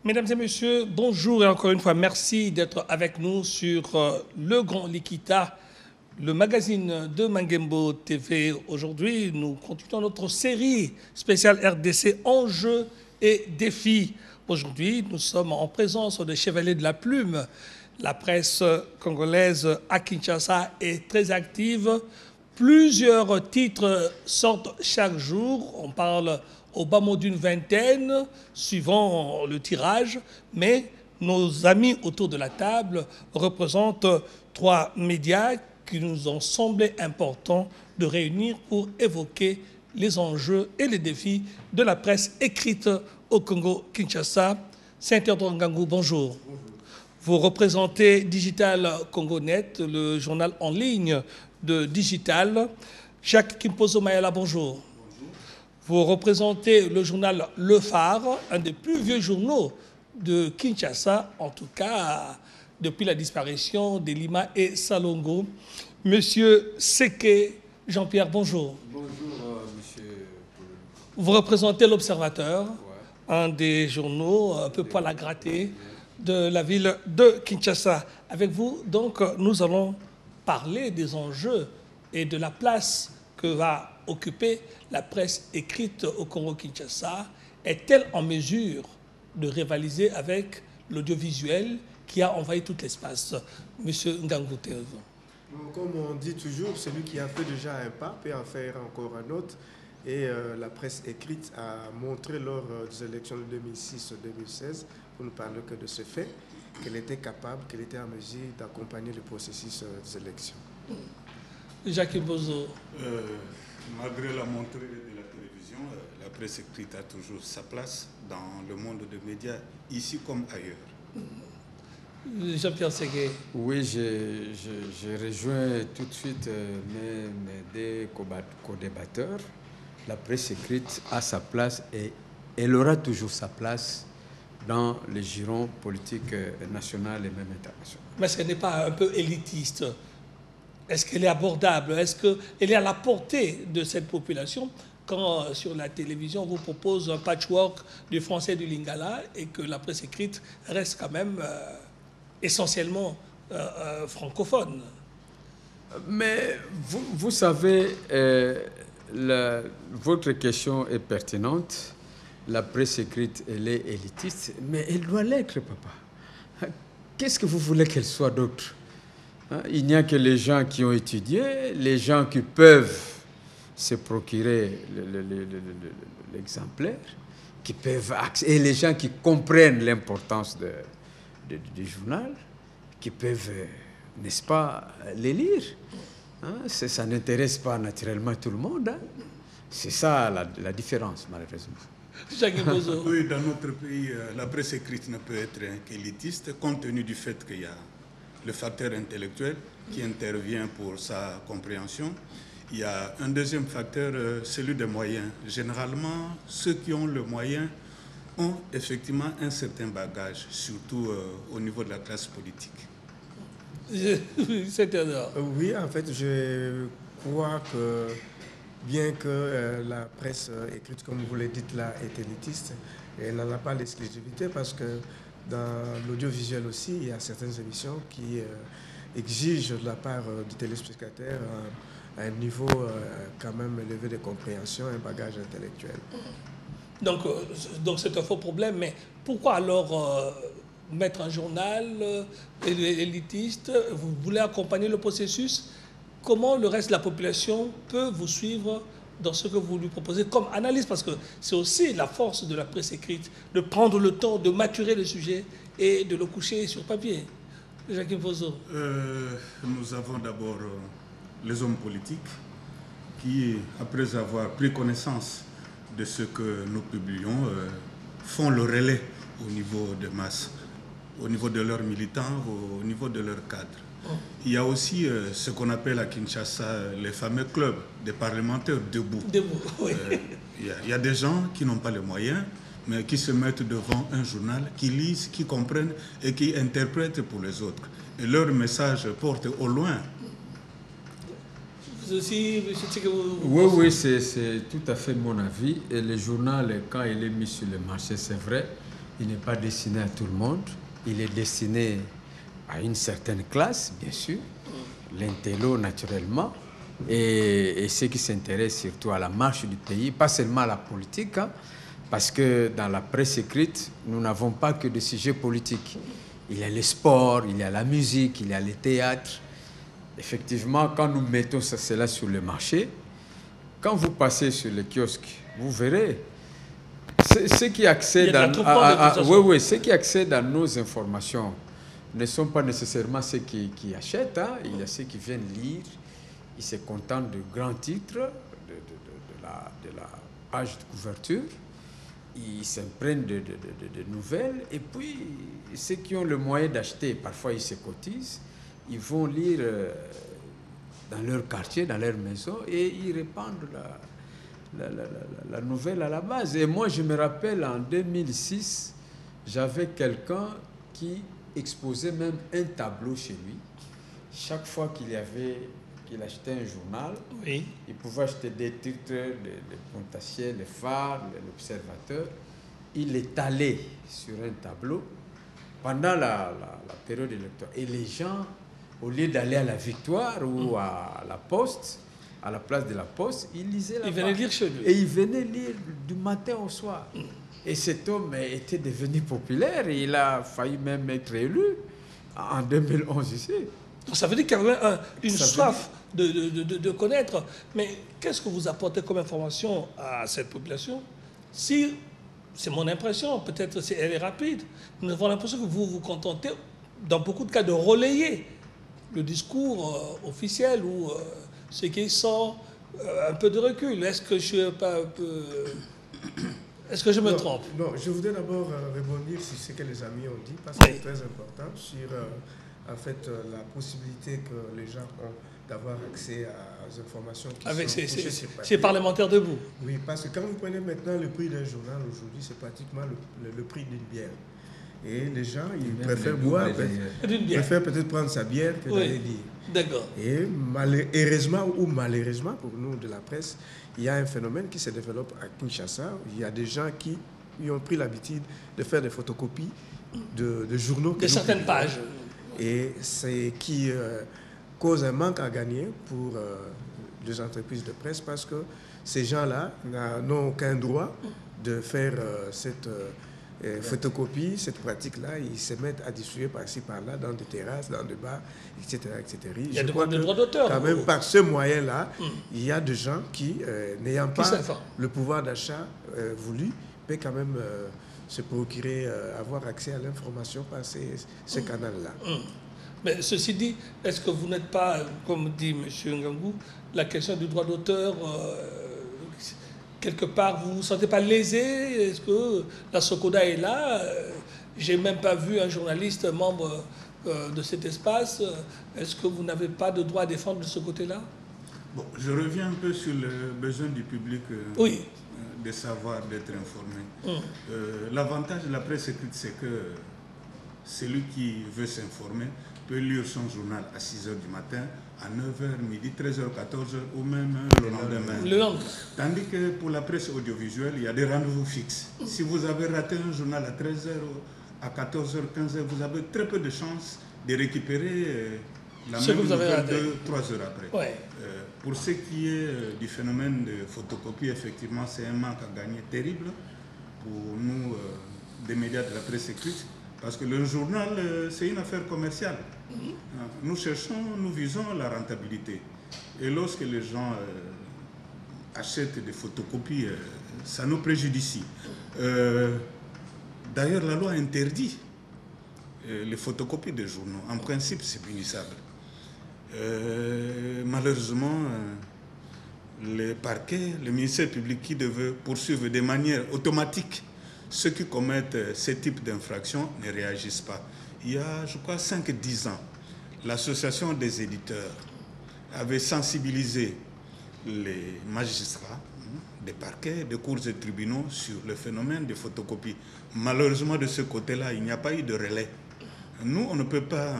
Mesdames et messieurs, bonjour et encore une fois, merci d'être avec nous sur Le Grand Likita, le magazine de Mangembo TV. Aujourd'hui, nous continuons notre série spéciale RDC Enjeux et défis. Aujourd'hui, nous sommes en présence des Chevaliers de la Plume. La presse congolaise à Kinshasa est très active. Plusieurs titres sortent chaque jour. On parle au bas mot d'une vingtaine, suivant le tirage, mais nos amis autour de la table représentent trois médias qui nous ont semblé important de réunir pour évoquer les enjeux et les défis de la presse écrite au Congo-Kinshasa. Saint-Théodore Ngangou, bonjour. Vous représentez Digital Congo.net, le journal en ligne de Digital. Jacques Kimpozo Mayala, bonjour. Vous représentez le journal Le Phare, un des plus vieux journaux de Kinshasa, en tout cas depuis la disparition de Lima et Salongo. Monsieur Seke Jean-Pierre, bonjour. Bonjour, monsieur. Vous représentez l'Observateur, un des journaux un peu poil à gratter de la ville de Kinshasa. Avec vous, donc, nous allons parler des enjeux et de la place que va occuper la presse écrite au Congo-Kinshasa. Est-elle en mesure de rivaliser avec l'audiovisuel qui a envahi tout l'espace? Monsieur Ngangou Théodore. Comme on dit toujours, celui qui a fait déjà un pas peut en faire encore un autre. Et la presse écrite a montré lors des élections de 2006-2016, pour ne parler que de ce fait, qu'elle était capable, qu'elle était en mesure d'accompagner le processus des élections. Jacques Bozo. Malgré la montée de la télévision, la presse écrite a toujours sa place dans le monde des médias, ici comme ailleurs. Jean-Pierre Ségué. Oui, je rejoins tout de suite mes deux co-débatteurs. La presse écrite a sa place et elle aura toujours sa place dans le giron politique national et même international. Mais est-ce qu'elle n'est pas un peu élitiste? Est-ce qu'elle est abordable? Est-ce qu'elle est à la portée de cette population quand sur la télévision on vous propose un patchwork du français et du lingala et que la presse écrite reste quand même essentiellement francophone? Mais vous savez, votre question est pertinente. La presse écrite, elle est élitiste, mais elle doit l'être, papa. Qu'est-ce que vous voulez qu'elle soit d'autre? Il n'y a que les gens qui ont étudié, les gens qui peuvent se procurer l'exemplaire, qui peuvent et les gens qui comprennent l'importance du journal, qui peuvent, n'est-ce pas, les lire. Ça n'intéresse pas naturellement tout le monde. C'est ça la différence, malheureusement. Oui, dans notre pays, la presse écrite ne peut être qu'élitiste, compte tenu du fait qu'il y a le facteur intellectuel qui intervient pour sa compréhension. Il y a un deuxième facteur, celui des moyens. Généralement, ceux qui ont le moyen ont effectivement un certain bagage, surtout au niveau de la classe politique. Oui, en fait, je crois que bien que la presse écrite, comme vous le dites là, est élitiste, elle n'en a pas l'exclusivité parce que dans l'audiovisuel aussi, il y a certaines émissions qui exigent de la part du téléspectateur un niveau quand même élevé de compréhension, un bagage intellectuel. Donc c'est un faux problème, mais pourquoi alors mettre un journal élitiste? Vous voulez accompagner le processus? Comment le reste de la population peut vous suivre dans ce que vous lui proposez comme analyse? Parce que c'est aussi la force de la presse écrite, de prendre le temps de maturer le sujet et de le coucher sur papier. Jacques Bozo. Nous avons d'abord les hommes politiques qui, après avoir pris connaissance de ce que nous publions, font le relais au niveau des masses, au niveau de leurs militants, au niveau de leurs cadres. Il y a aussi ce qu'on appelle à Kinshasa les fameux clubs des parlementaires debout. Oui. Il y a des gens qui n'ont pas les moyens, mais qui se mettent devant un journal, qui lisent, qui comprennent et qui interprètent pour les autres. Et leur message porte au loin. Vous aussi, Oui, c'est tout à fait mon avis. Et le journal, quand il est mis sur le marché, c'est vrai, il n'est pas destiné à tout le monde. Il est destiné à une certaine classe, bien sûr, l'intello naturellement, et ceux qui s'intéressent surtout à la marche du pays, pas seulement à la politique, hein, parce que dans la presse écrite, nous n'avons pas que des sujets politiques. Il y a le sport, il y a la musique, il y a le théâtre. Effectivement, quand nous mettons cela sur le marché, quand vous passez sur les kiosques, vous verrez, ceux qui accèdent à nos informations ne sont pas nécessairement ceux qui achètent. Hein. Il y a ceux qui viennent lire, ils se contentent de grands titres, de la page de couverture, ils s'imprègnent de nouvelles, et puis ceux qui ont le moyen d'acheter, parfois ils se cotisent, ils vont lire dans leur quartier, dans leur maison, et ils répandent la nouvelle à la base. Et moi, je me rappelle, en 2006, j'avais quelqu'un qui exposait même un tableau chez lui. Chaque fois qu'il achetait un journal, oui, il pouvait acheter des titres, le Pontacier, le Phare, l'Observateur. Il l'étalait sur un tableau pendant la période électorale. Et les gens, au lieu d'aller à la Victoire ou à la Poste, à la place de la Poste, ils lisaient là-bas. Ils venaient lire chez lui. Et ils venaient lire du matin au soir. Et cet homme était devenu populaire. Et il a failli même être élu en 2011 ici. Donc ça veut dire qu'il y avait une soif de connaître. Mais qu'est-ce que vous apportez comme information à cette population? Si, c'est mon impression, peut-être elle est rapide, nous avons l'impression que vous vous contentez, dans beaucoup de cas, de relayer le discours officiel ou ce qui sort un peu de recul. Est-ce que je suis pas un peu... Est-ce que je me trompe? Non, je voudrais d'abord rebondir sur ce que les amis ont dit, parce que c'est très important, sur en fait, la possibilité que les gens ont d'avoir accès aux informations qui sont... C'est parlementaire debout. Oui, parce que quand vous prenez maintenant le prix d'un journal aujourd'hui, c'est pratiquement le prix d'une bière. Et les gens, ils préfèrent boire, préfèrent peut-être prendre sa bière que d'aller lire. D'accord. Et heureusement ou malheureusement pour nous de la presse, il y a un phénomène qui se développe à Kinshasa. Il y a des gens qui ont pris l'habitude de faire des photocopies de journaux. De certaines pages. Et c'est qui cause un manque à gagner pour les entreprises de presse, parce que ces gens-là n'ont aucun droit de faire cette photocopie, cette pratique-là. Ils se mettent à distribuer par-ci, par-là, dans des terrasses, dans des bars, etc. etc. Il y a des droits d'auteur. Quand même, par ce moyen-là, il y a des gens qui, n'ayant pas le pouvoir d'achat voulu, peuvent quand même se procurer, avoir accès à l'information par ces canaux-là. Mais ceci dit, est-ce que vous n'êtes pas, comme dit M. Ngangou, la question du droit d'auteur, quelque part, vous ne vous sentez pas lésé? Est-ce que la SOCODA est là? J'ai même pas vu un journaliste membre de cet espace. Est-ce que vous n'avez pas de droit à défendre de ce côté-là? Bon, je reviens un peu sur le besoin du public de savoir, d'être informé. L'avantage de la presse écrite, c'est que celui qui veut s'informer peut lire son journal à 6 h du matin, à 9 h, midi, 13 h, 14 h ou même le lendemain. Tandis que pour la presse audiovisuelle, il y a des rendez-vous fixes. Si vous avez raté un journal à 13 h, à 14 h, 15 h, vous avez très peu de chances de récupérer la même nouvelle 2-3 heures après. Ouais. Pour ce qui est du phénomène de photocopie, effectivement, c'est un manque à gagner terrible pour nous, des médias de la presse écrite, parce que le journal, c'est une affaire commerciale. Nous visons la rentabilité. Et lorsque les gens achètent des photocopies, ça nous préjudicie. D'ailleurs, la loi interdit les photocopies des journaux. En principe, c'est punissable. Malheureusement, les parquets, le ministère public qui devait poursuivre de manière automatique ceux qui commettent ce type d'infractions ne réagissent pas. Il y a, je crois, 5-10 ans, l'association des éditeurs avait sensibilisé les magistrats des parquets, des cours et tribunaux sur le phénomène des photocopies. Malheureusement, de ce côté-là, il n'y a pas eu de relais. Nous, on ne peut pas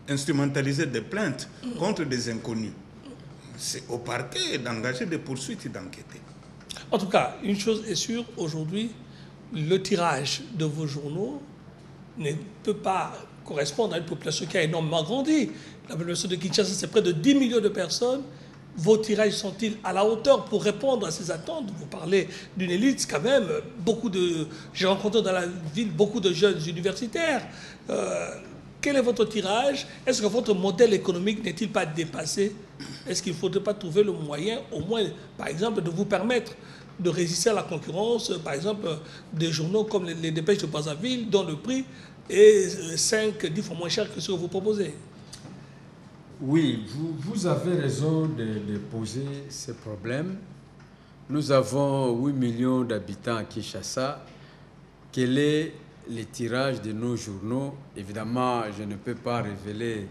instrumentaliser des plaintes contre des inconnus. C'est au parquet d'engager des poursuites et d'enquêter. En tout cas, une chose est sûre, aujourd'hui, le tirage de vos journaux ne peut pas correspondre à une population qui a énormément grandi. La population de Kinshasa, c'est près de 10 millions de personnes. Vos tirages sont-ils à la hauteur pour répondre à ces attentes? Vous parlez d'une élite quand même. J'ai rencontré dans la ville beaucoup de jeunes universitaires. Quel est votre tirage? Est-ce que votre modèle économique n'est-il pas dépassé? Est-ce qu'il ne faudrait pas trouver le moyen, au moins, par exemple, de vous permettre de résister à la concurrence, par exemple, des journaux comme les Dépêches de Brazzaville, dont le prix est 5-10 fois moins cher que ce que vous proposez? Oui, vous avez raison de poser ces problèmes. Nous avons 8 millions d'habitants à Kinshasa. Quel est le tirage de nos journaux? Évidemment, je ne peux pas révéler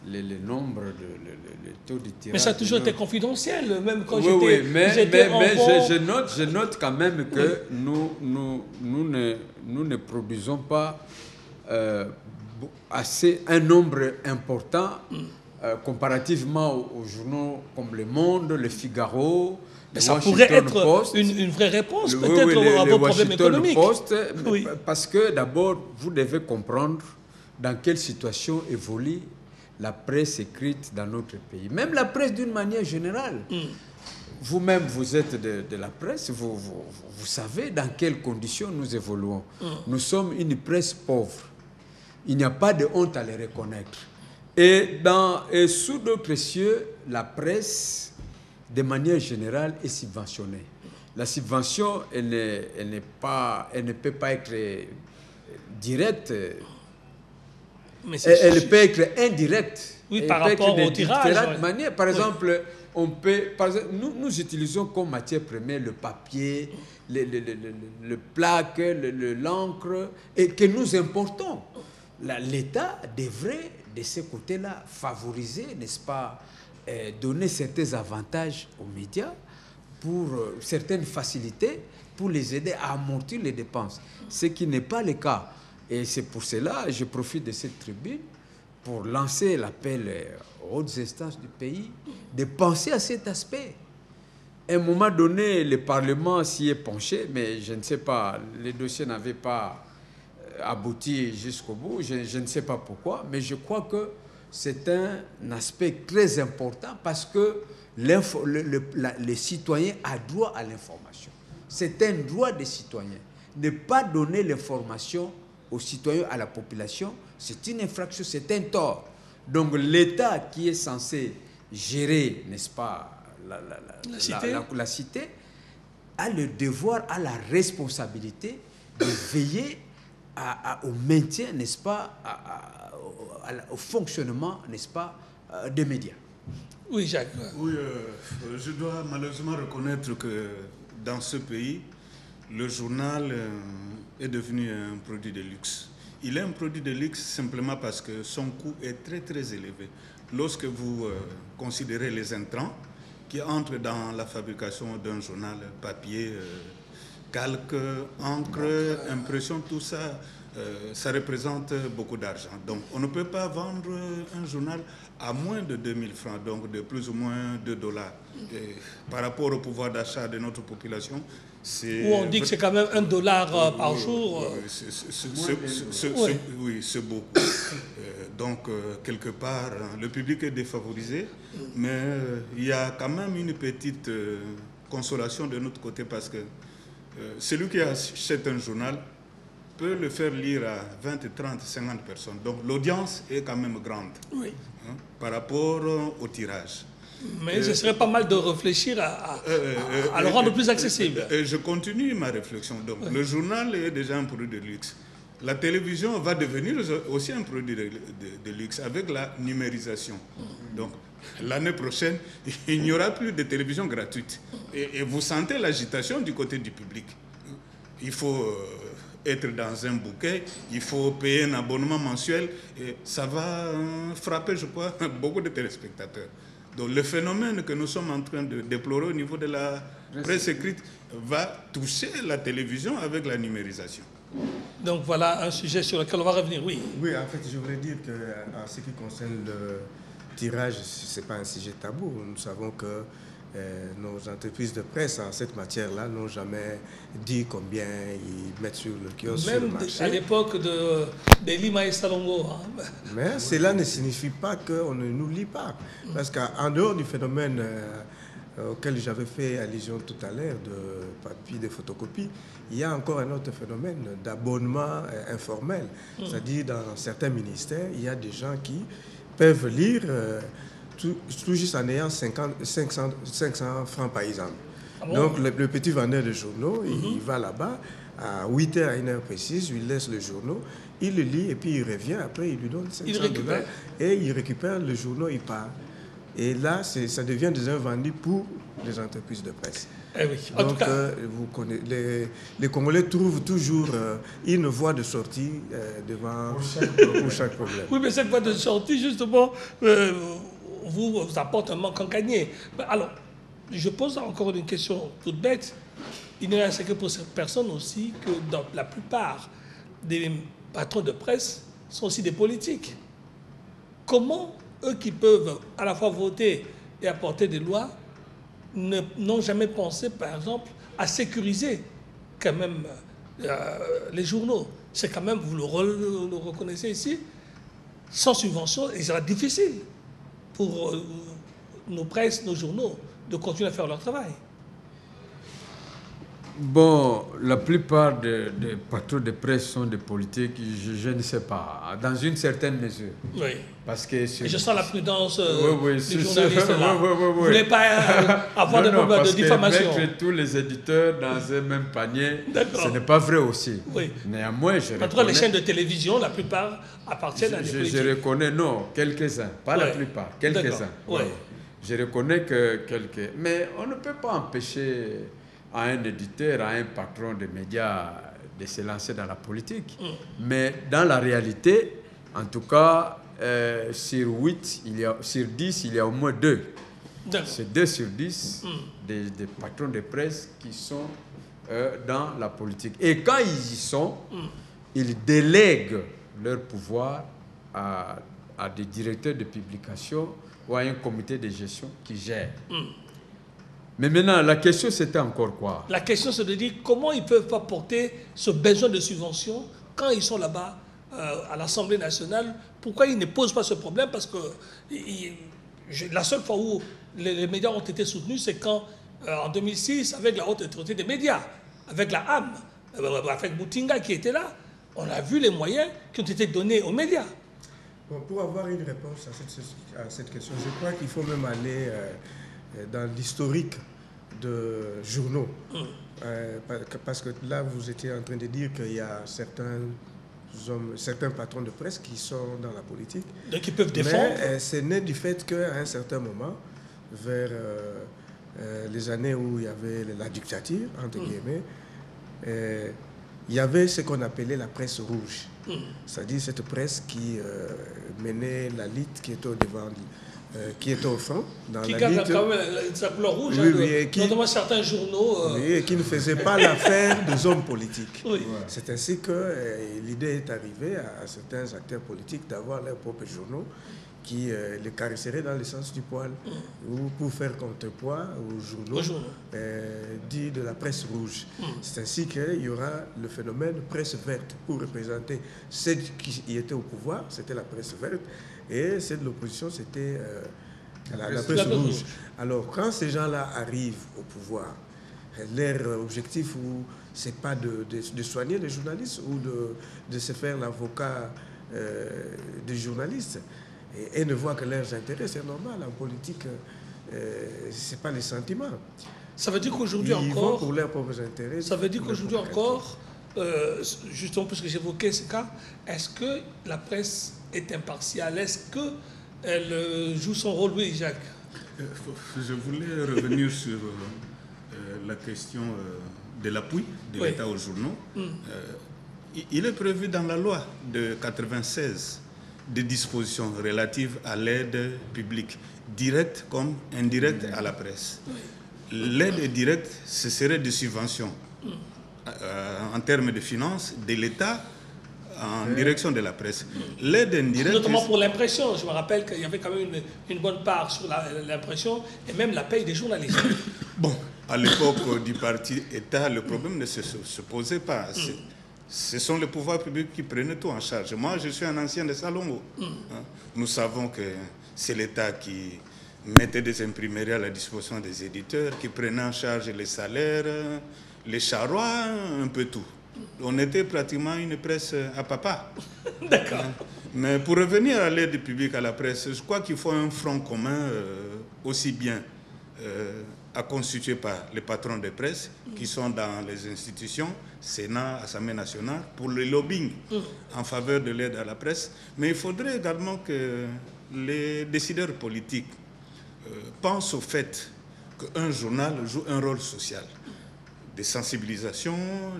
le nombre, le taux de tirage. Mais ça a toujours été confidentiel, même quand j'étais je note quand même que nous ne produisons pas un nombre important comparativement aux journaux comme Le Monde, Le Figaro. Mais ça pourrait être une vraie réponse peut-être à vos problèmes économiques. Post, parce que d'abord, vous devez comprendre dans quelle situation évolue la presse écrite dans notre pays. Même la presse d'une manière générale. Vous-même, vous êtes de la presse, vous savez dans quelles conditions nous évoluons. Nous sommes une presse pauvre. Il n'y a pas de honte à les reconnaître. Et sous d'autres cieux, la presse, de manière générale, est subventionnée. La subvention, elle ne peut pas être directe. Elle peut être indirecte. Oui, par rapport au tirage. Par exemple, nous utilisons comme matière première le papier, le plaque, l'encre, et que nous importons. L'État devrait, de ce côté-là, favoriser, n'est-ce pas, donner certains avantages aux médias pour certaines facilités, pour les aider à amortir les dépenses. Ce qui n'est pas le cas. Et c'est pour cela que je profite de cette tribune pour lancer l'appel aux hautes instances du pays de penser à cet aspect. À un moment donné, le Parlement s'y est penché, mais je ne sais pas, les dossiers n'avaient pas abouti jusqu'au bout, je ne sais pas pourquoi, mais je crois que c'est un aspect très important parce que les citoyens ont droit à l'information. C'est un droit des citoyens. Ne pas donner l'information aux citoyens, à la population, c'est une infraction, c'est un tort. Donc l'État qui est censé gérer, n'est-ce pas, la cité, a le devoir, a la responsabilité de veiller au maintien, n'est-ce pas, au fonctionnement, n'est-ce pas, des médias. Oui, Jacques. Oui, je dois malheureusement reconnaître que dans ce pays, le journal est devenu un produit de luxe. Il est un produit de luxe simplement parce que son coût est très très élevé. Lorsque vous considérez les intrants qui entrent dans la fabrication d'un journal, papier, calque, encre, impression, tout ça, ça représente beaucoup d'argent. Donc on ne peut pas vendre un journal à moins de 2000 francs, donc de plus ou moins $2. Et par rapport au pouvoir d'achat de notre population, où on dit que c'est quand même $1 par jour. Oui, c'est beaucoup. Donc, quelque part, le public est défavorisé, mais il y a quand même une petite consolation de notre côté parce que celui qui achète un journal peut le faire lire à 20, 30, 50 personnes. Donc, l'audience est quand même grande par rapport au tirage. Mais ce serait pas mal de réfléchir à le rendre plus accessible. Je continue ma réflexion. Donc, le journal est déjà un produit de luxe. La télévision va devenir aussi un produit de luxe avec la numérisation. Donc, l'année prochaine, il n'y aura plus de télévision gratuite. Et vous sentez l'agitation du côté du public. Il faut être dans un bouquet, il faut payer un abonnement mensuel. Et ça va frapper, je crois, beaucoup de téléspectateurs. Donc le phénomène que nous sommes en train de déplorer au niveau de la presse écrite va toucher la télévision avec la numérisation. Donc voilà un sujet sur lequel on va revenir, oui. Oui, en fait, je voudrais dire qu'en ce qui concerne le tirage, ce n'est pas un sujet tabou. Nous savons que nos entreprises de presse en cette matière-là n'ont jamais dit combien ils mettent sur le kiosque, même sur le marché. À l'époque de Lima et Salongo. Hein. Mais cela ne signifie pas qu'on ne nous lit pas. Parce qu'en dehors du phénomène auquel j'avais fait allusion tout à l'heure, de papier, de photocopie, il y a encore un autre phénomène d'abonnement informel. C'est-à-dire, dans certains ministères, il y a des gens qui peuvent lire tout juste en ayant 500 francs par exemple. Ah bon? Donc, le petit vendeur de journaux, il va là-bas, à 8h à 1h précise, il laisse le journal, il le lit et puis il revient, après il lui donne 500 $ et il récupère le journal, il part. Et là, ça devient des invendus pour les entreprises de presse. Eh oui. En donc, tout cas, vous connaissez, les Congolais trouvent toujours une voie de sortie devant pour chaque problème. Oui, mais cette voie de sortie, justement, vous apporte un manque en gagné. Alors, je pose encore une question toute bête. Il ne reste que pour cette personne aussi que dans la plupart des patrons de presse sont aussi des politiques. Comment eux qui peuvent à la fois voter et apporter des lois n'ont jamais pensé, par exemple, à sécuriser quand même les journaux? C'est quand même, vous le reconnaissez ici, sans subvention, il sera difficile pour nos presses, nos journaux, de continuer à faire leur travail. Bon, la plupart des patrons de presse sont des politiques, je ne sais pas, dans une certaine mesure. Oui. Parce que je sens la prudence oui, du journaliste là. Vous ne voulez pas avoir des problèmes de diffamation. Parce que mettre tous les éditeurs dans un même panier, ce n'est pas vrai aussi. Oui. Néanmoins, je reconnais... En tout cas, les chaînes de télévision, la plupart appartiennent à des politiques. Je reconnais, non, quelques-uns, pas la plupart, quelques-uns. Oui. Je reconnais que quelques... Mais on ne peut pas empêcher à un éditeur, à un patron de médias de se lancer dans la politique. Mais dans la réalité, en tout cas, sur 10, il y a au moins 2. C'est 2 sur 10 des patrons de presse qui sont dans la politique. Et quand ils y sont, ils délèguent leur pouvoir à des directeurs de publication ou à un comité de gestion qui gère. Mais maintenant, la question, c'était encore quoi? La question, c'est de dire comment ils peuvent apporter ce besoin de subvention quand ils sont là-bas à l'Assemblée nationale. Pourquoi ils ne posent pas ce problème? Parce que la seule fois où les médias ont été soutenus, c'est quand, en 2006, avec la Haute Autorité des médias, avec la AM, avec Boutinga qui était là, on a vu les moyens qui ont été donnés aux médias. Bon, pour avoir une réponse à cette question, je crois qu'il faut même aller... dans l'historique de journaux. Parce que là, vous étiez en train de dire qu'il y a certains patrons de presse qui sont dans la politique. Donc ils peuvent défendre. Mais c'est né du fait qu'à un certain moment, vers les années où il y avait la dictature, entre guillemets, il y avait ce qu'on appelait la presse rouge. C'est-à-dire cette presse qui menait la lutte qui était au devant qui est au front dans qui la garde lutte. quand même sa couleur rouge, notamment certains journaux. Oui, et qui ne faisaient pas l'affaire des hommes politiques. Oui. C'est ainsi que l'idée est arrivée à certains acteurs politiques d'avoir leurs propres journaux qui les caresseraient dans le sens du poil, ou pour faire contrepoids aux journaux dits de la presse rouge. C'est ainsi qu'il y aura le phénomène presse verte pour représenter ceux qui étaient au pouvoir, c'était la presse verte, et celle de l'opposition, c'était la presse rouge. Alors, quand ces gens-là arrivent au pouvoir, leur objectif, ce n'est pas de soigner les journalistes ou de se faire l'avocat des journalistes. Et ne voient que leurs intérêts, c'est normal. En politique, ce n'est pas les sentiments. Ça veut dire qu'aujourd'hui encore... Ils vont pour leurs propres intérêts. Ça veut dire qu'aujourd'hui encore, justement, puisque j'évoquais ce cas, est-ce que la presse est impartiale? Est-ce qu'elle joue son rôle, oui, Jacques? Je voulais revenir sur la question de l'appui de l'État aux journaux. Il est prévu dans la loi de 1996 des dispositions relatives à l'aide publique, directe comme indirecte à la presse. L'aide directe, ce serait des subventions en termes de finances de l'État en direction de la presse. L'aide indirecte... Notamment pour l'impression. Je me rappelle qu'il y avait quand même une bonne part sur l'impression et même la paye des journalistes. Bon, à l'époque du parti État, le problème ne se posait pas. Ce sont les pouvoirs publics qui prenaient tout en charge. Moi, je suis un ancien de Salongo. Nous savons que c'est l'État qui mettait des imprimeries à la disposition des éditeurs, qui prenait en charge les salaires, les charrois, un peu tout. On était pratiquement une presse à papa. D'accord. Mais pour revenir à l'aide publique à la presse, je crois qu'il faut un front commun aussi bien à constituer par les patrons de presse qui sont dans les institutions, Sénat, Assemblée nationale, pour le lobbying en faveur de l'aide à la presse. Mais il faudrait également que les décideurs politiques pensent au fait qu'un journal joue un rôle social, de sensibilisation,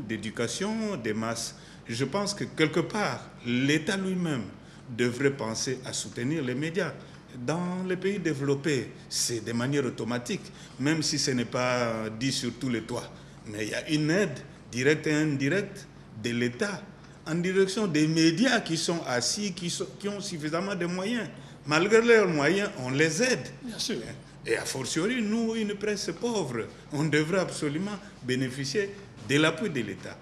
d'éducation des masses. Je pense que quelque part, l'État lui-même devrait penser à soutenir les médias. Dans les pays développés, c'est de manière automatique, même si ce n'est pas dit sur tous les toits. Mais il y a une aide directe et indirecte de l'État en direction des médias qui sont assis, qui ont suffisamment de moyens. Malgré leurs moyens, on les aide. Bien sûr. Et a fortiori, nous, une presse pauvre, on devrait absolument bénéficier de l'appui de l'État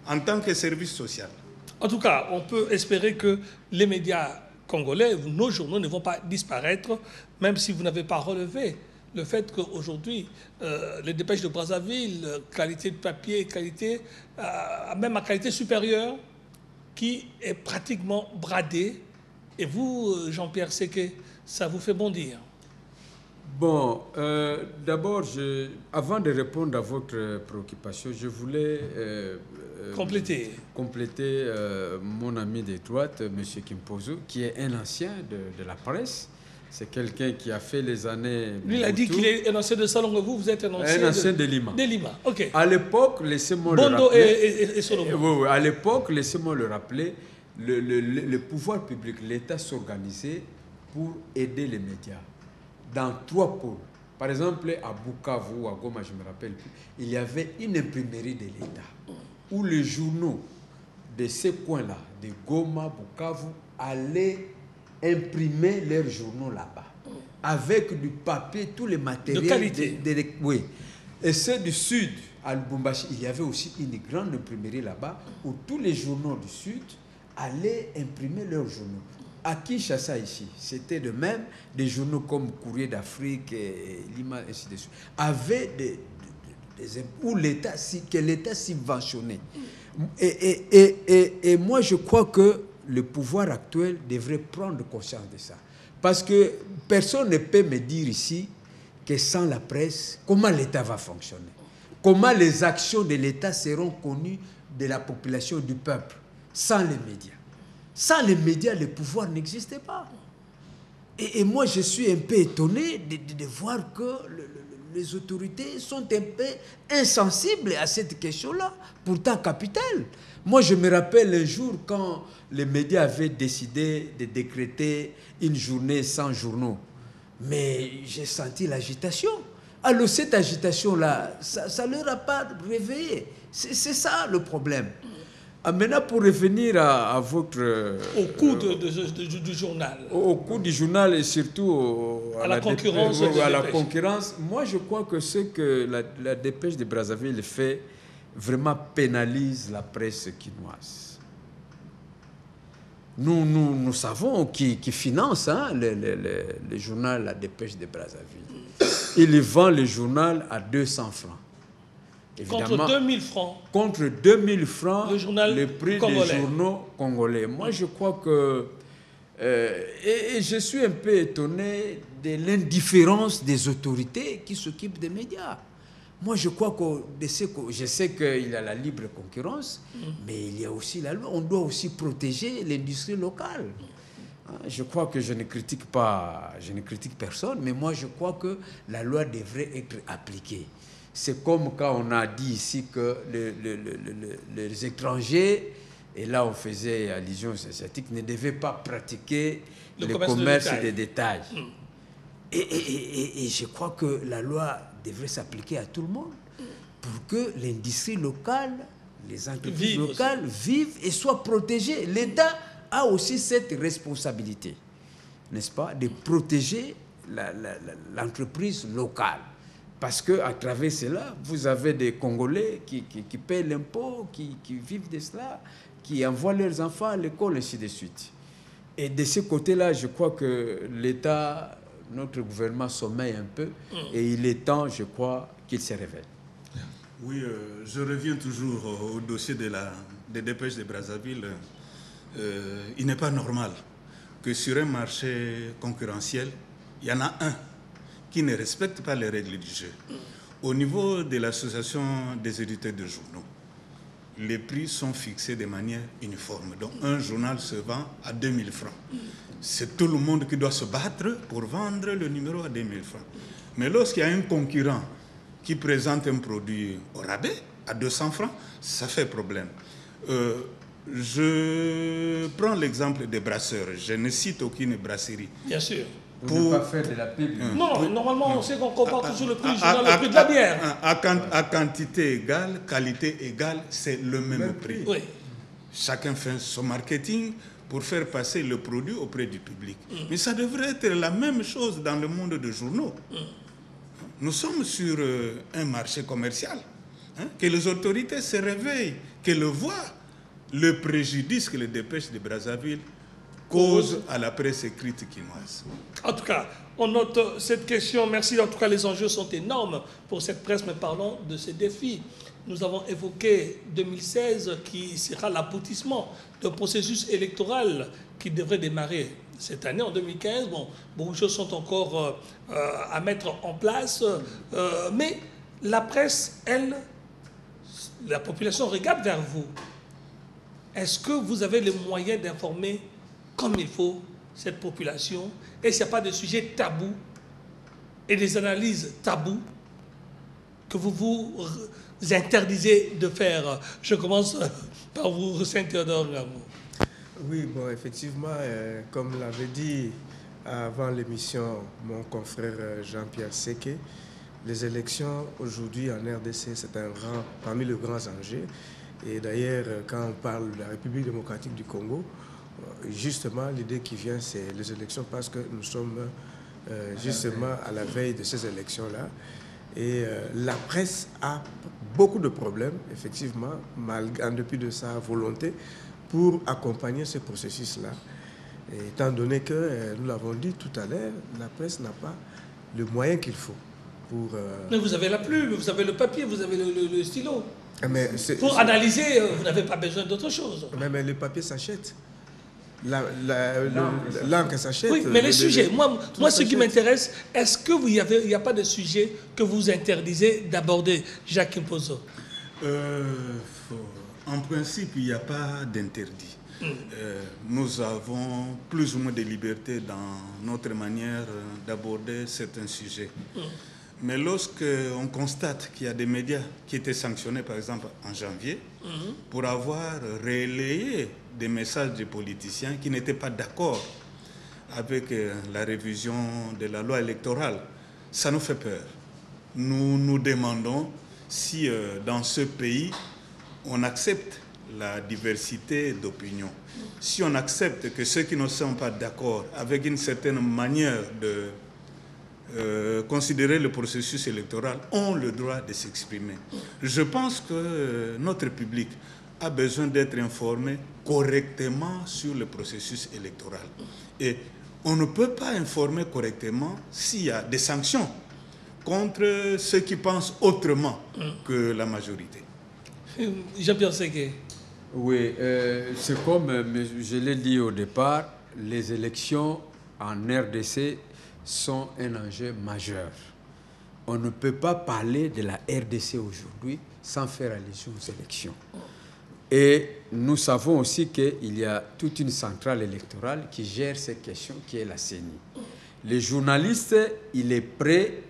en tant que service social. En tout cas, on peut espérer que les médias congolais, nos journaux ne vont pas disparaître, même si vous n'avez pas relevé le fait qu'aujourd'hui, les dépêches de Brazzaville, qualité de papier, qualité, même à qualité supérieure, qui est pratiquement bradée. Et vous, Jean-Pierre Séké, ça vous fait bondir? Bon, d'abord, avant de répondre à votre préoccupation, je voulais compléter mon ami de droite, M. Kimpozo, qui est un ancien de la presse. C'est quelqu'un qui a fait les années... Lui, il a dit qu'il est un ancien de Salongo. Vous êtes un ancien de Lima. De Lima, ok. À l'époque, laissez-moi le rappeler... Bondo et Solomon. Oui, à l'époque, laissez-moi le rappeler, le pouvoir public, l'État s'organisait pour aider les médias dans 3 pôles. Par exemple, à Bukavu ou à Goma, je ne me rappelle plus, il y avait une imprimerie de l'État où les journaux de ces coins-là, de Goma, Bukavu, allaient imprimer leurs journaux là-bas avec du papier, tous les matériels de qualité. Oui. Et ceux du sud, à Lubumbashi, il y avait aussi une grande imprimerie là-bas où tous les journaux du sud allaient imprimer leurs journaux. À Kinshasa, ici, c'était de même, des journaux comme Courrier d'Afrique, et Lima, ainsi de suite, avaient où l'État subventionnait. Et moi, je crois que le pouvoir actuel devrait prendre conscience de ça. Parce que personne ne peut me dire ici que sans la presse, comment l'État va fonctionner? Comment les actions de l'État seront connues de la population, du peuple, sans les médias? Sans les médias, le pouvoir n'existait pas. Et moi, je suis un peu étonné de voir que les autorités sont un peu insensibles à cette question-là, pourtant capitale. Moi, je me rappelle un jour quand les médias avaient décidé de décréter une journée sans journaux. Mais j'ai senti l'agitation. Alors cette agitation-là, ça ne leur a pas réveillé. C'est ça le problème. Maintenant, pour revenir à votre... Au coût du journal. Au coût du journal et surtout à la concurrence. À la concurrence. Moi, je crois que ce que la dépêche de Brazzaville fait vraiment pénalise la presse quinoise. Nous savons qui finance le journal La Dépêche de Brazzaville. Il vend le journal à 200 francs. Évidemment, contre 2000 francs. Contre 2000 francs, le prix congolais. Des journaux congolais. Moi, je crois que... et je suis un peu étonné de l'indifférence des autorités qui s'occupent des médias. Moi, je crois je sais qu'il y a la libre concurrence, mais il y a aussi la loi. On doit aussi protéger l'industrie locale. Je crois que je ne critique personne, mais moi, je crois que la loi devrait être appliquée. C'est comme quand on a dit ici que les étrangers, et là on faisait allusion asiatique, ne devaient pas pratiquer le commerce des détails. Et je crois que la loi devrait s'appliquer à tout le monde pour que l'industrie locale, les entreprises locales vivent et soient protégées. L'État a aussi cette responsabilité, n'est-ce pas, de protéger l'entreprise locale. Parce qu'à travers cela, vous avez des Congolais qui paient l'impôt, qui vivent de cela, qui envoient leurs enfants à l'école, ainsi de suite. Et de ce côté-là, je crois que l'État, notre gouvernement sommeille un peu, et il est temps, je crois, qu'il se révèle. Oui, je reviens toujours au dossier des dépêches de Brazzaville. Il n'est pas normal que sur un marché concurrentiel, il y en a un qui ne respecte pas les règles du jeu. Au niveau de l'association des éditeurs de journaux, les prix sont fixés de manière uniforme. Donc un journal se vend à 2000 francs. C'est tout le monde qui doit se battre pour vendre le numéro à 2000 francs. Mais lorsqu'il y a un concurrent qui présente un produit au rabais, à 200 francs, ça fait problème. Je prends l'exemple des brasseurs. Je ne cite aucune brasserie. Bien sûr. Pour ne pas faire de la pub. Non, normalement, on sait qu'on compare toujours le prix le prix de la bière. À quantité égale, qualité égale, c'est le même prix. Oui. Chacun fait son marketing pour faire passer le produit auprès du public. Mais ça devrait être la même chose dans le monde des journaux. Nous sommes sur un marché commercial. Que les autorités se réveillent, qu'elles voient le préjudice que les dépêches de Brazzaville causent à la presse écrite quinoise. En tout cas, on note cette question. Merci. En tout cas, les enjeux sont énormes pour cette presse, mais parlons de ces défis. Nous avons évoqué 2016 qui sera l'aboutissement d'un processus électoral qui devrait démarrer cette année, en 2015. Bon, beaucoup de choses sont encore à mettre en place, mais la presse, elle, la population regarde vers vous. Est-ce que vous avez les moyens d'informer comme il faut cette population? Et s'il n'y a pas de sujet tabou et des analyses tabous que vous vous interdisez de faire? Je commence par vous, Saint-Théodore Ngamou. Oui, bon, effectivement, comme l'avait dit avant l'émission mon confrère Jean-Pierre Séké, les élections aujourd'hui en RDC, c'est parmi les grands enjeux. Et d'ailleurs, quand on parle de la République démocratique du Congo, justement, l'idée qui vient, c'est les élections parce que nous sommes justement à la veille de ces élections-là. Et la presse a beaucoup de problèmes, effectivement, en dépit de sa volonté, pour accompagner ce processus-là. Étant donné que, nous l'avons dit tout à l'heure, la presse n'a pas le moyen qu'il faut pour... Mais vous avez la plume, vous avez le papier, vous avez le stylo. Mais pour analyser, vous n'avez pas besoin d'autre chose. Mais le papier s'achète. L'encre s'achète. Oui, mais les sujets, moi ce qui m'intéresse, est-ce qu'il n'y a pas de sujet que vous interdisez d'aborder, Jacques Mpozo? En principe, il n'y a pas d'interdit. Nous avons plus ou moins de liberté dans notre manière d'aborder certains sujets. Mais lorsqu'on constate qu'il y a des médias qui étaient sanctionnés, par exemple, en janvier, pour avoir relayé des messages des politiciens qui n'étaient pas d'accord avec la révision de la loi électorale, ça nous fait peur. Nous nous demandons si dans ce pays, on accepte la diversité d'opinions. Si on accepte que ceux qui ne sont pas d'accord avec une certaine manière de considérer le processus électoral ont le droit de s'exprimer. Je pense que notre public a besoin d'être informé correctement sur le processus électoral. Et on ne peut pas informer correctement s'il y a des sanctions contre ceux qui pensent autrement que la majorité. Jean-Pierre Séké. Oui, c'est comme je l'ai dit au départ, les élections en RDC sont un enjeu majeur. On ne peut pas parler de la RDC aujourd'hui sans faire allusion aux élections. Et nous savons aussi qu'il y a toute une centrale électorale qui gère ces questions, qui est la CENI. Le journaliste, il est prêt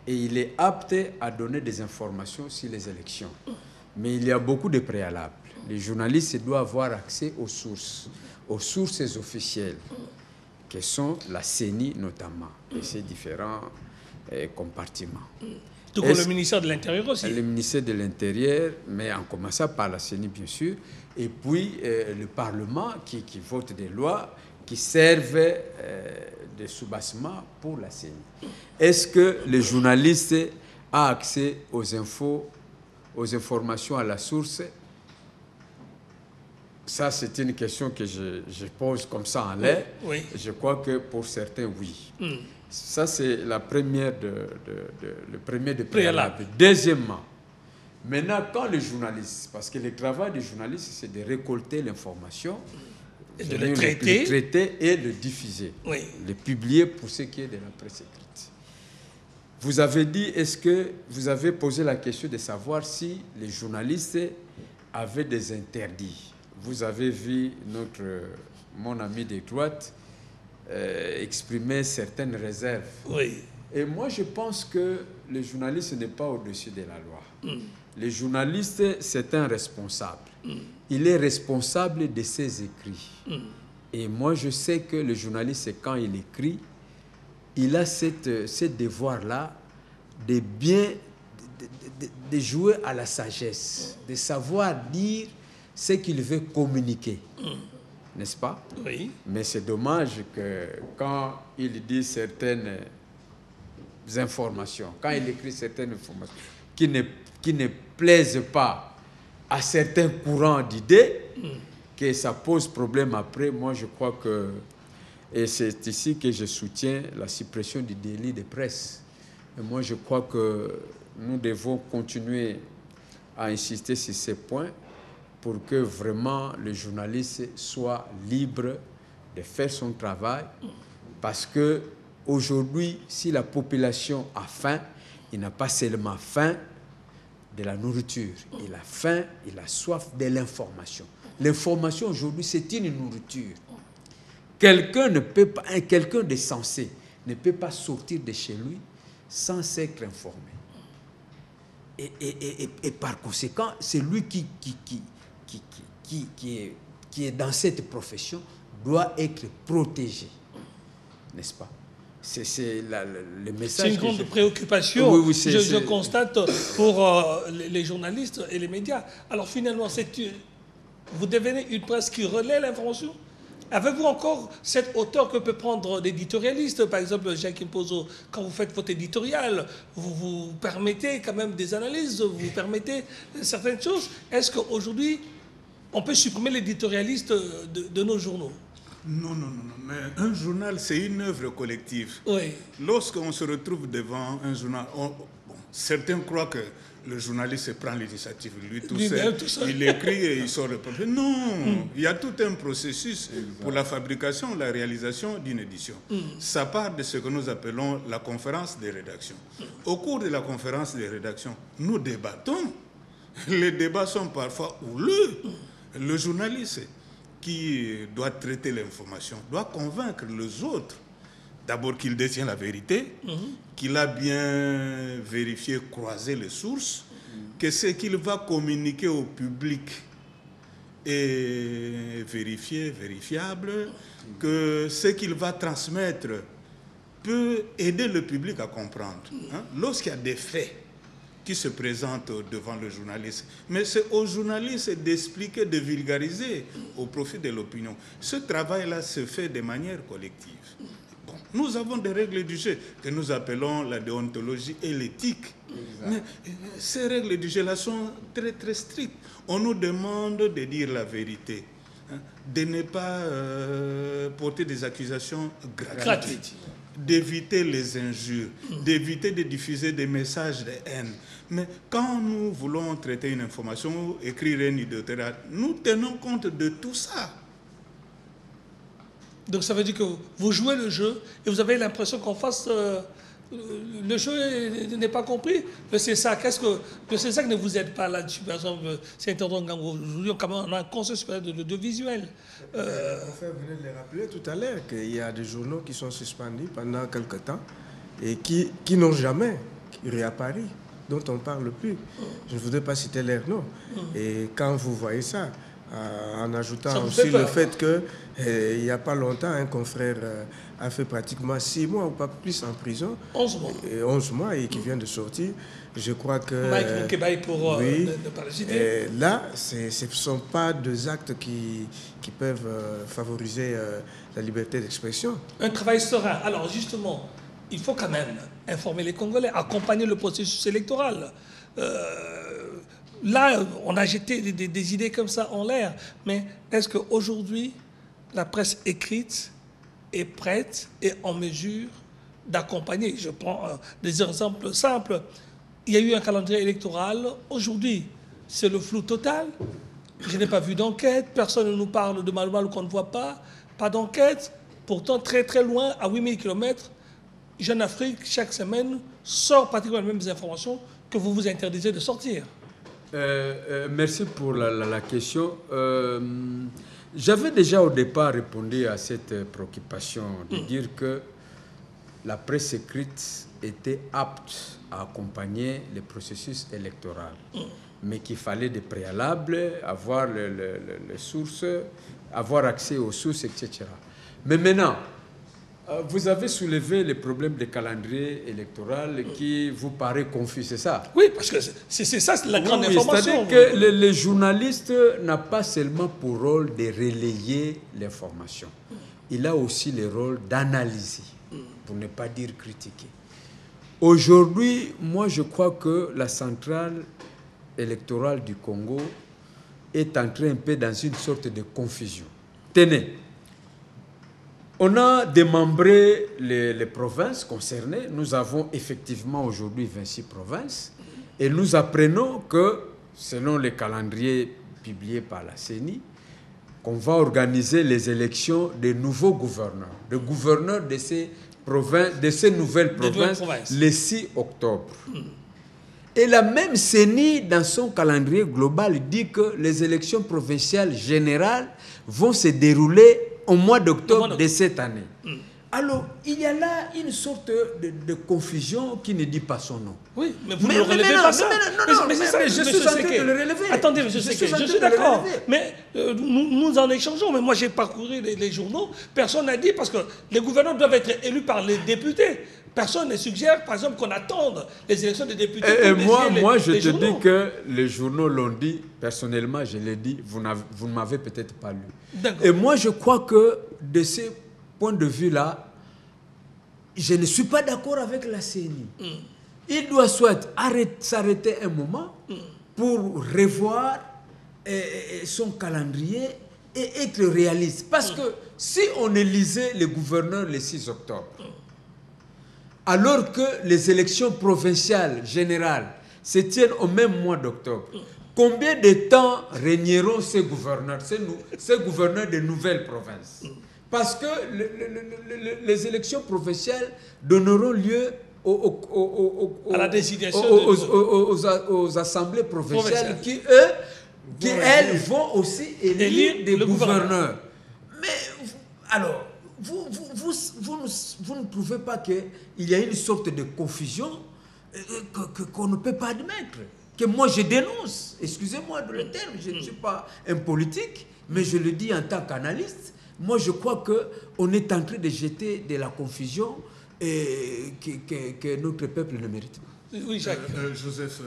et il est apte à donner des informations sur les élections. Mais il y a beaucoup de préalables. Les journalistes doivent avoir accès aux sources officielles, qui sont la CENI notamment, et ses différents compartiments. Tout comme le ministère de l'Intérieur aussi. Le ministère de l'Intérieur, mais en commençant par la CENI, bien sûr, et puis le Parlement qui vote des lois qui servent de soubassement pour la CENI. Est-ce que les journalistes ont accès aux infos, aux informations à la source? Ça, c'est une question que je pose comme ça en l'air. Oui. Je crois que pour certains, oui. Ça, c'est le premier de préalable. Deuxièmement, maintenant, quand le journaliste, parce que le travail du journaliste, c'est de récolter l'information, de le traiter et le diffuser, le publier pour ce qui est de la presse écrite. Vous avez dit, est-ce que vous avez posé la question de savoir si les journalistes avaient des interdits? Vous avez vu mon ami de droite exprimer certaines réserves. Oui. Et moi, je pense que le journaliste n'est pas au-dessus de la loi. Le journaliste, c'est un responsable. Il est responsable de ses écrits. Et moi, je sais que le journaliste, quand il écrit, il a ce devoir-là de bien de jouer à la sagesse, de savoir dire ce qu'il veut communiquer. N'est-ce pas? Oui. Mais c'est dommage que quand il dit certaines informations, quand il écrit certaines informations qui ne plaisent pas à certains courants d'idées, que ça pose problème après. Moi, je crois que, et c'est ici que je soutiens la suppression du délit de presse. Et moi, je crois que nous devons continuer à insister sur ces points pour que vraiment le journaliste soit libre de faire son travail. Parce que aujourd'hui, si la population a faim, il n'a pas seulement faim de la nourriture, il a faim, il a soif de l'information. L'information aujourd'hui, c'est une nourriture. Quelqu'un de sensé ne peut pas sortir de chez lui sans s'être informé. Et par conséquent, c'est lui qui est dans cette profession doit être protégé. N'est-ce pas? C'est le message. C'est une grande préoccupation, oui, je constate, pour les journalistes et les médias. Alors finalement, vous devenez une presse qui relaie l'information? Avez-vous encore cette hauteur que peut prendre l'éditorialiste? Par exemple, Jacques Pozo, quand vous faites votre éditorial, vous permettez quand même des analyses, vous permettez certaines choses. Est-ce qu'aujourd'hui, on peut supprimer l'éditorialiste de nos journaux? Non. Mais un journal, c'est une œuvre collective. Oui. Lorsqu'on se retrouve devant un journal, certains croient que le journaliste prend l'initiative, lui tout seul, il écrit et il sort le papier. Non, il y a tout un processus pour la fabrication, la réalisation d'une édition. Ça part de ce que nous appelons la conférence des rédactions. Au cours de la conférence des rédactions, nous débattons. Les débats sont parfois houleux. Le journaliste qui doit traiter l'information doit convaincre les autres, d'abord qu'il détient la vérité, qu'il a bien vérifié, croisé les sources, que ce qu'il va communiquer au public est vérifié, vérifiable, que ce qu'il va transmettre peut aider le public à comprendre. Lorsqu'il y a des faits qui se présentent devant le journaliste. Mais c'est au journaliste d'expliquer, de vulgariser au profit de l'opinion. Ce travail-là se fait de manière collective. Bon, nous avons des règles du jeu que nous appelons la déontologie et l'éthique. Mais ces règles du jeu-là sont très très strictes. On nous demande de dire la vérité, de ne pas porter des accusations gratuites, d'éviter les injures, d'éviter de diffuser des messages de haine. Mais quand nous voulons traiter une information, écrire un éditorial, nous tenons compte de tout ça. Donc ça veut dire que vous jouez le jeu et vous avez l'impression qu'en face, le jeu n'est pas compris. Le CESAC, le CESAC ne vous aide pas là-dessus? Par exemple, c'est intéressant quand aujourd'hui, on a un conseil supérieur de l'audiovisuel. Mon frère venait de le rappeler tout à l'heure qu'il y a des journaux qui sont suspendus pendant quelque temps et qui n'ont jamais réapparu, dont on ne parle plus. Je ne voudrais pas citer leur nom. Et quand vous voyez ça, en ajoutant aussi le fait qu'il n'y a pas longtemps, un confrère a fait pratiquement 6 mois ou pas plus en prison. 11 mois. 11 mois et qui vient de sortir. Je crois que... Mike Moukebaï pour oui, ne pas le citer. là, ce ne sont pas deux actes qui peuvent favoriser la liberté d'expression. Un travail serein. Alors justement, il faut quand même informer les Congolais, accompagner le processus électoral. Là, on a jeté des idées comme ça en l'air, mais est-ce qu'aujourd'hui, la presse écrite est prête et en mesure d'accompagner? Je prends des exemples simples. Il y a eu un calendrier électoral. Aujourd'hui, c'est le flou total. Je n'ai pas vu d'enquête. Personne ne nous parle de mal qu'on ne voit pas. Pas d'enquête. Pourtant, très très loin, à 8000 km, Jeune Afrique, chaque semaine, sort pratiquement les mêmes informations que vous vous interdisez de sortir. Merci pour la question. J'avais déjà au départ répondu à cette préoccupation de dire que la presse écrite était apte à accompagner le processus électoral, mais qu'il fallait des préalables, avoir les sources, avoir accès aux sources, etc. Mais maintenant, vous avez soulevé le problème des calendriers électoraux qui vous paraît confus, c'est ça? Oui, parce que c'est ça, c'est la grande information. C'est-à-dire que le journaliste n'a pas seulement pour rôle de relayer l'information. Il a aussi le rôle d'analyser, pour ne pas dire critiquer. Aujourd'hui, moi, je crois que la centrale électorale du Congo est entrée un peu dans une sorte de confusion. Tenez, on a démembré les provinces concernées. Nous avons effectivement aujourd'hui 26 provinces. Et nous apprenons que, selon les calendriers publiés par la CENI, qu'on va organiser les élections des nouveaux gouverneurs, des gouverneurs de ces nouvelles provinces, le 6 octobre. Et la même CENI, dans son calendrier global, dit que les élections provinciales générales vont se dérouler au mois d'octobre de cette année. Alors, il y a là une sorte de confusion qui ne dit pas son nom. Oui, mais vous ne le relevez pas ça. Mais c'est ça, je suis en train de le relever. Attendez, monsieur Seké, je suis d'accord. Mais nous en échangeons. Mais moi, j'ai parcouru les journaux. Personne n'a dit, parce que les gouverneurs doivent être élus par les députés. Personne ne suggère, par exemple, qu'on attende les élections des députés. Et moi, je te dis que les journaux l'ont dit. Personnellement, je l'ai dit. Vous ne m'avez peut-être pas lu. Et moi, je crois que de ces point de vue-là, je ne suis pas d'accord avec la CENI. Il doit soit s'arrêter un moment pour revoir son calendrier et être réaliste. Parce que si on élisait les gouverneurs le 6 octobre, alors que les élections provinciales générales se tiennent au même mois d'octobre, combien de temps régneront ces gouverneurs de nouvelles provinces? Parce que les élections provinciales donneront lieu à la désignation aux assemblées provinciales qui, elles, vont aussi élire des gouverneurs. Mais, alors, vous ne trouvez pas qu'il y a une sorte de confusion qu'on ne peut pas admettre? Que moi je dénonce, excusez-moi de le terme, je ne suis pas un politique, mais je le dis en tant qu'analyste. Moi, je crois qu'on est en train de jeter de la confusion que notre peuple ne mérite pas. Oui, Jacques. Joseph,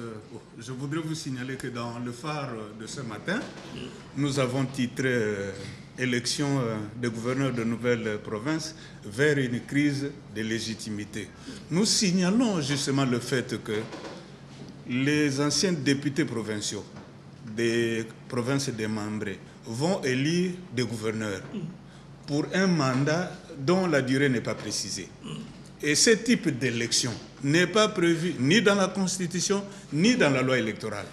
je voudrais vous signaler que dans le phare de ce matin, nous avons titré élection des gouverneurs de nouvelles provinces vers une crise de légitimité. Nous signalons justement le fait que les anciens députés provinciaux des provinces démembrées vont élire des gouverneurs pour un mandat dont la durée n'est pas précisée. Et ce type d'élection n'est pas prévu ni dans la Constitution, ni dans la loi électorale.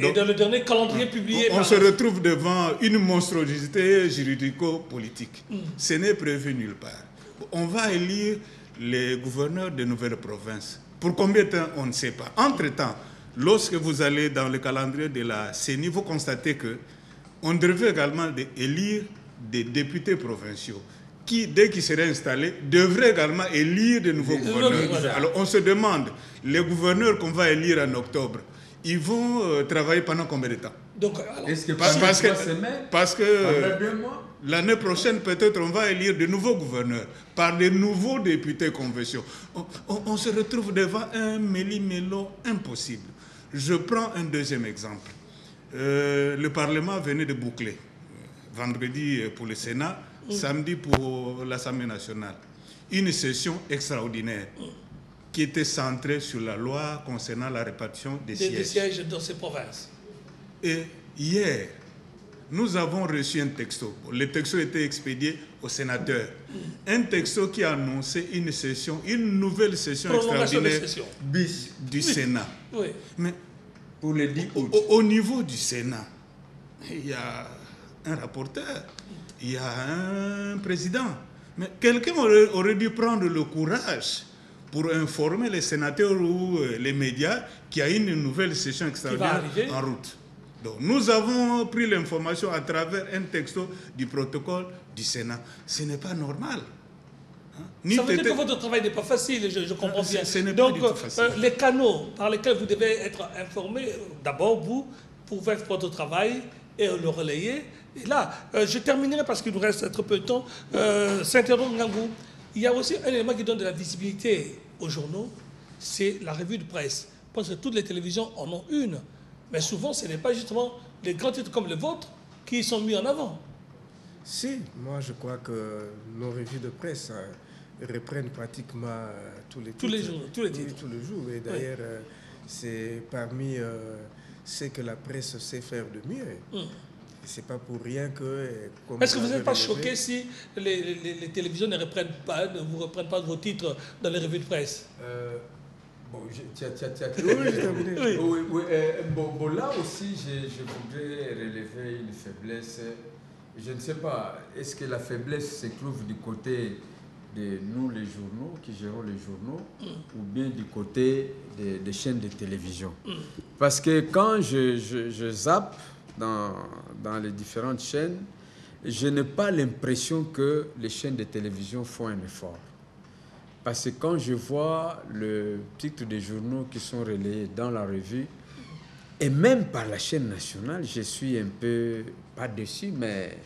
Donc, et dans le dernier calendrier publié on se retrouve devant une monstruosité juridico-politique. Ce n'est prévu nulle part. On va élire les gouverneurs de nouvelles provinces. Pour combien de temps, on ne sait pas. Entre-temps, lorsque vous allez dans le calendrier de la CENI, vous constatez qu'on devrait également élire des députés provinciaux qui, dès qu'ils seraient installés, devraient également élire de nouveaux gouverneurs. Alors on se demande, les gouverneurs qu'on va élire en octobre, ils vont travailler pendant combien de temps? Donc, parce que l'année prochaine, peut-être, on va élire de nouveaux gouverneurs par de nouveaux députés convention. On se retrouve devant un méli-mélo impossible. Je prends un deuxième exemple. Le Parlement venait de boucler. Vendredi pour le Sénat, samedi pour l'Assemblée nationale. Une session extraordinaire qui était centrée sur la loi concernant la répartition des sièges dans ces provinces. Et hier, nous avons reçu un texto. Le texto était expédié aux sénateurs. Un texto qui a annoncé une nouvelle session extraordinaire du Sénat. Oui. Mais pour le 10 août. Au niveau du Sénat, il y a un rapporteur, il y a un président. Mais quelqu'un aurait dû prendre le courage pour informer les sénateurs ou les médias qu'il y a une nouvelle session extraordinaire en route. Donc, nous avons pris l'information à travers un texto du protocole du Sénat. Ce n'est pas normal. Ça veut dire que votre travail n'est pas facile, je comprends bien. Ce n'est pas du tout facile. Les canaux par lesquels vous devez être informé, d'abord vous, pour faire votre travail et le relayer. Et là, je terminerai parce qu'il nous reste très peu de temps. Saint-Héron Ngangou, il y a aussi un élément qui donne de la visibilité aux journaux, c'est la revue de presse. Parce que toutes les télévisions en ont une. Mais souvent, ce n'est pas justement les grands titres comme le vôtre qui sont mis en avant. Si, moi je crois que nos revues de presse reprennent pratiquement tous les titres. Tous les jours, tous les titres. Oui, tous les jours. Et d'ailleurs, c'est parmi ce que la presse sait faire de mieux. C'est pas pour rien que... Est-ce que vous n'êtes pas choqué si les télévisions ne vous reprennent pas vos titres dans les revues de presse? Bon, là aussi, je voudrais relever une faiblesse. Je ne sais pas, est-ce que la faiblesse se trouve du côté de nous, les journaux, qui gérons les journaux, ou bien du côté des chaînes de télévision? Parce que quand je zappe dans les différentes chaînes, je n'ai pas l'impression que les chaînes de télévision font un effort. Parce que quand je vois le titre des journaux qui sont relayés dans la revue, et même par la chaîne nationale, je suis un peu, pas déçu, mais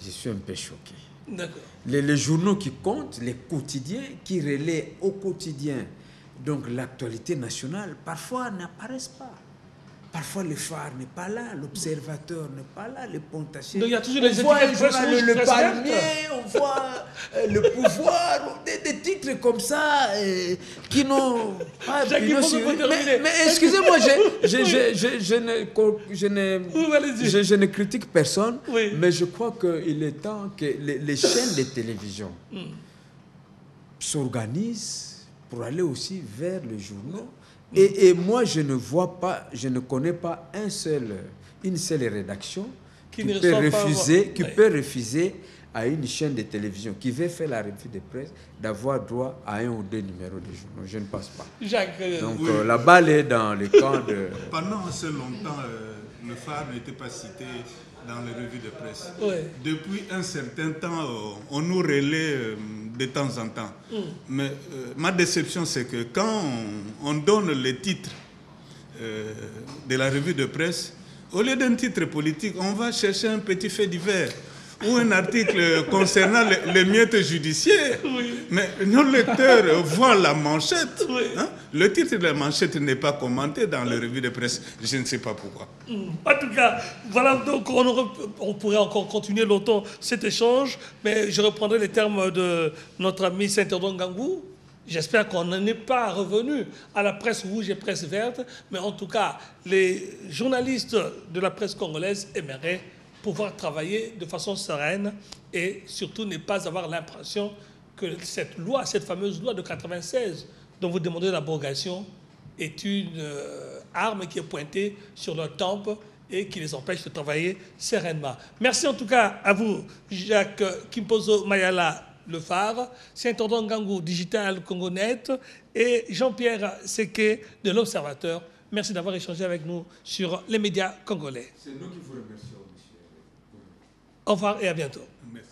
je suis un peu choqué. D'accord. Les journaux qui comptent, les quotidiens, qui relaient au quotidien, donc l'actualité nationale, parfois n'apparaissent pas. Parfois, le phare n'est pas là, l'observateur n'est pas là, le Pontacier. Donc, il y a toujours les le palmier, on voit le pouvoir, des titres comme ça qui n'ont pas... Mais excusez-moi, je ne critique personne, mais je crois qu'il est temps que les chaînes de télévision s'organisent pour aller aussi vers les journaux. Et moi, je ne connais pas une seule rédaction qui peut refuser à une chaîne de télévision qui veut faire la revue de presse d'avoir droit à 1 ou 2 numéros de journaux. Je ne pense pas. Donc la balle est dans le camp de... Pendant assez longtemps, le phare n'était pas cité dans les revues de presse. Depuis un certain temps, on nous relaie de temps en temps. Mais ma déception, c'est que quand on donne les titres de la revue de presse, au lieu d'un titre politique, on va chercher un petit fait divers ou un article concernant les miettes judiciaires. Mais nos lecteurs voient la manchette. Le titre de la manchette n'est pas commenté dans les revues de presse. Je ne sais pas pourquoi. En tout cas, voilà, donc on pourrait encore continuer longtemps cet échange, mais je reprendrai les termes de notre ami Saint-Héron Ngangou. J'espère qu'on n'en est pas revenu à la presse rouge et presse verte, mais en tout cas, les journalistes de la presse congolaise aimeraient pouvoir travailler de façon sereine et surtout ne pas avoir l'impression que cette loi, cette fameuse loi de 96 dont vous demandez l'abrogation est une arme qui est pointée sur leur tempe et qui les empêche de travailler sereinement. Merci en tout cas à vous, Jacques Kimpozo Mayala, le phare, Saint-Héron Ngangou, Digital Congonet, et Jean-Pierre Seke de l'Observateur. Merci d'avoir échangé avec nous sur les médias congolais. C'est nous qui vous remercions, monsieur. Au revoir et à bientôt. Merci.